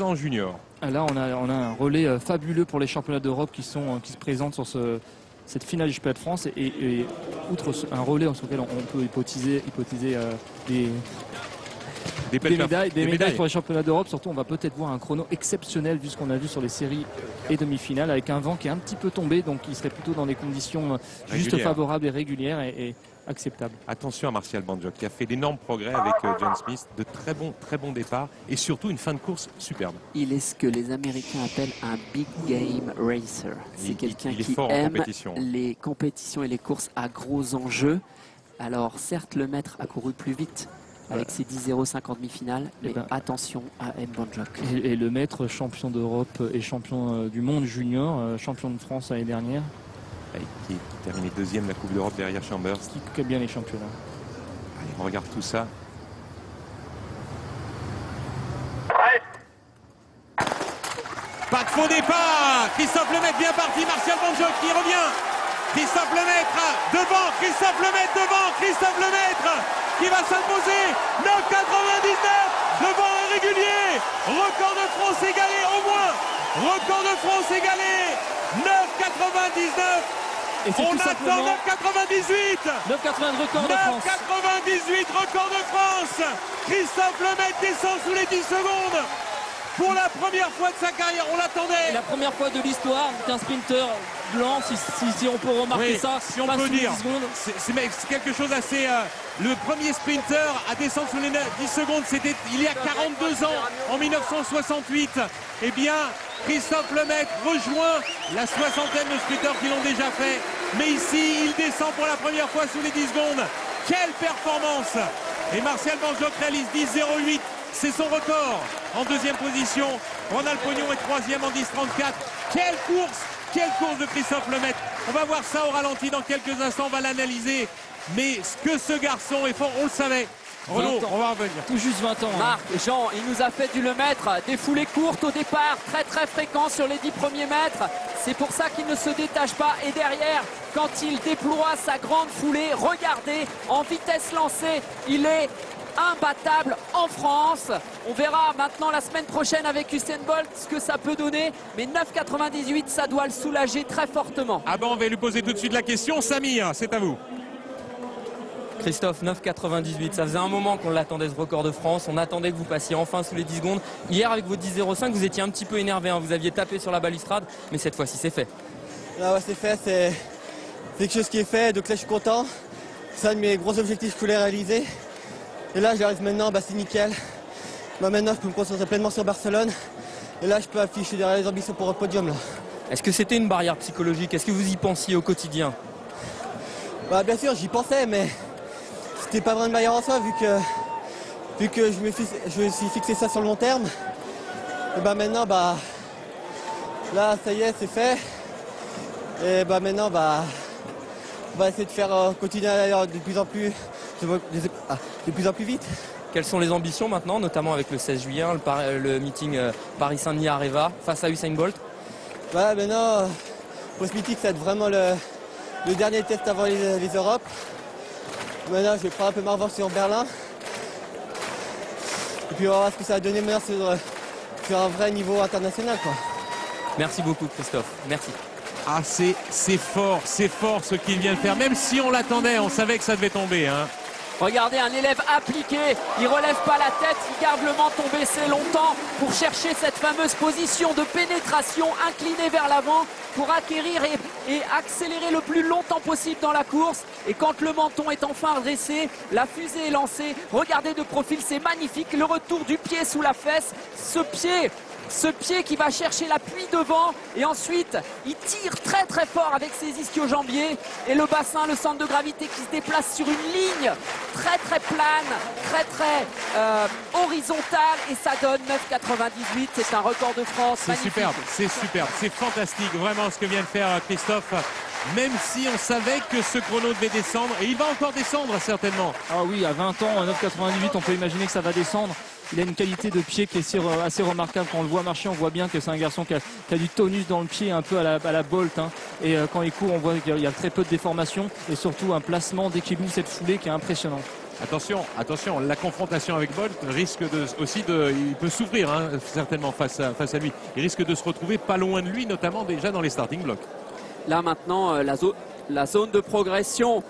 en junior. Là, on a un relais fabuleux pour les championnats d'Europe qui se présentent sur cette finale du championnat de France. Et outre un relais sur lequel on peut hypothiser des médailles pour les championnats d'Europe. Surtout, on va peut-être voir un chrono exceptionnel vu ce qu'on a vu sur les séries et demi-finales, avec un vent qui est un petit peu tombé, donc il serait plutôt dans des conditions juste favorables et régulières et acceptables. Attention à Martial Banjok qui a fait d'énormes progrès avec John Smith, de très bons départs et surtout une fin de course superbe. Il est ce que les Américains appellent un big game racer. C'est quelqu'un qui aime les compétitions et les courses à gros enjeux. Alors certes, le maître a couru plus vite avec ses 10-0-5 en demi-finale, mais attention à M. Banjok. Et le maître champion d'Europe et champion du monde junior, champion de France l'année dernière. Qui terminé deuxième la Coupe d'Europe derrière Chambers. Qui connaît bien les championnats. Allez, on regarde tout ça. Pas de faux départ. Christophe Lemaitre bien parti. Martial Banjok qui revient. Christophe Lemaitre devant. Christophe Lemaitre devant. Christophe Lemaitre qui va s'imposer. 9,99 devant un régulier. Record de France égalé au moins. Record de France égalé. 9,99. On attend 9,98. 9,80 record de France. 9,98 record de France. Christophe Lemaitre descend sous les 10 secondes. Pour la première fois de sa carrière, on l'attendait. La première fois de l'histoire qu'un sprinter blanc, si on peut remarquer ça, si on peut dire, c'est quelque chose assez... le premier sprinter à descendre sous les 10 secondes, c'était il y a 42 ans, en 1968. Eh bien, Christophe Lemaitre rejoint la soixantaine de sprinters qui l'ont déjà fait. Mais ici, il descend pour la première fois sous les 10 secondes. Quelle performance! Et Martial Banjok réalise 10,08. C'est son record en deuxième position. Ronald Pognon est troisième en 10,34. Quelle course de Christophe Lemaitre. On va voir ça au ralenti dans quelques instants, on va l'analyser. Mais ce que ce garçon est fort, on le savait. Renaud, on va revenir. Tout juste 20 ans. Marc, Jean, il nous a fait du Lemaitre. Des foulées courtes au départ, très fréquent sur les 10 premiers mètres. C'est pour ça qu'il ne se détache pas. Et derrière, quand il déploie sa grande foulée, regardez, en vitesse lancée, il est imbattable en France. On verra maintenant la semaine prochaine avec Usain Bolt ce que ça peut donner, mais 9,98 ça doit le soulager très fortement. Ah ben on va lui poser tout de suite la question. Samir, c'est à vous. Christophe, 9,98, ça faisait un moment qu'on l'attendait ce record de France, on attendait que vous passiez enfin sous les 10 secondes. Hier avec vos 10,05 vous étiez un petit peu énervé, hein. Vous aviez tapé sur la balustrade, mais cette fois-ci c'est fait. Là ouais, c'est fait, c'est quelque chose qui est fait, donc là je suis content. C'est un de mes gros objectifs que je voulais réaliser. Et là j'arrive maintenant, c'est nickel. Maintenant je peux me concentrer pleinement sur Barcelone. Et là je peux afficher derrière les ambitions pour un podium là. Est-ce que c'était une barrière psychologique? Est-ce que vous y pensiez au quotidien? Bien sûr j'y pensais, mais c'était pas vraiment une barrière en soi vu que je me suis fixé ça sur le long terme. Et maintenant là ça y est c'est fait. Et maintenant on va essayer de faire continuer à de plus en plus vite. Quelles sont les ambitions maintenant, notamment avec le 16 juillet, le meeting Paris-Saint-Denis Areva face à Usain Bolt? Maintenant, pour ce meeting, ça va être vraiment le dernier test avant les Europes. Maintenant, je vais prendre un peu ma revanche sur Berlin. Et puis on va voir ce que ça va donner maintenant sur un vrai niveau international, quoi. Merci beaucoup Christophe, merci. Ah c'est fort ce qu'il vient de faire. Même si on l'attendait, on savait que ça devait tomber, hein. Regardez, un élève appliqué, il relève pas la tête, il garde le menton baissé longtemps pour chercher cette fameuse position de pénétration inclinée vers l'avant pour acquérir et accélérer le plus longtemps possible dans la course. Et quand le menton est enfin redressé, la fusée est lancée. Regardez de profil, c'est magnifique, le retour du pied sous la fesse, ce pied qui va chercher l'appui devant et ensuite il tire très fort avec ses ischio-jambiers et le bassin, le centre de gravité qui se déplace sur une ligne très plane, très horizontale et ça donne 9,98. C'est un record de France. C'est superbe, c'est fantastique vraiment ce que vient de faire Christophe. Même si on savait que ce chrono devait descendre, et il va encore descendre certainement. Ah oui, à 20 ans, à 9,98, on peut imaginer que ça va descendre. Il a une qualité de pied qui est assez remarquable. Quand on le voit marcher, on voit bien que c'est un garçon qui a du tonus dans le pied, un peu à la Bolt. Hein. Et quand il court, on voit qu'il y a très peu de déformation et surtout un placement dès qu'il ouvre cette foulée qui est impressionnant. Attention, la confrontation avec Bolt risque il peut souffrir certainement face à lui. Il risque de se retrouver pas loin de lui, notamment déjà dans les starting blocks. Là maintenant, la zone de progression